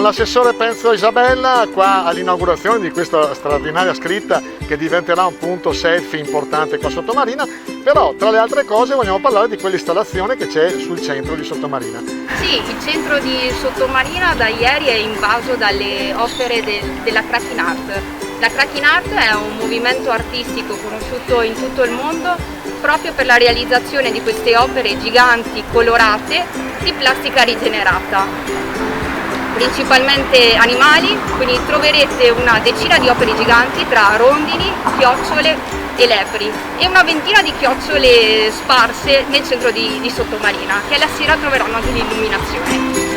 l'assessore Penzo Isabella qua all'inaugurazione di questa straordinaria scritta che diventerà un punto selfie importante qua a Sottomarina, però tra le altre cose vogliamo parlare di quell'installazione che c'è sul centro di Sottomarina. Sì, il centro di Sottomarina da ieri è invaso dalle opere della Cracking Art. La Cracking Art è un movimento artistico conosciuto in tutto il mondo proprio per la realizzazione di queste opere giganti colorate di plastica rigenerata, principalmente animali, quindi troverete una decina di opere giganti tra rondini, chiocciole e lepri e una ventina di chiocciole sparse nel centro di Sottomarina che alla sera troveranno anche l'illuminazione.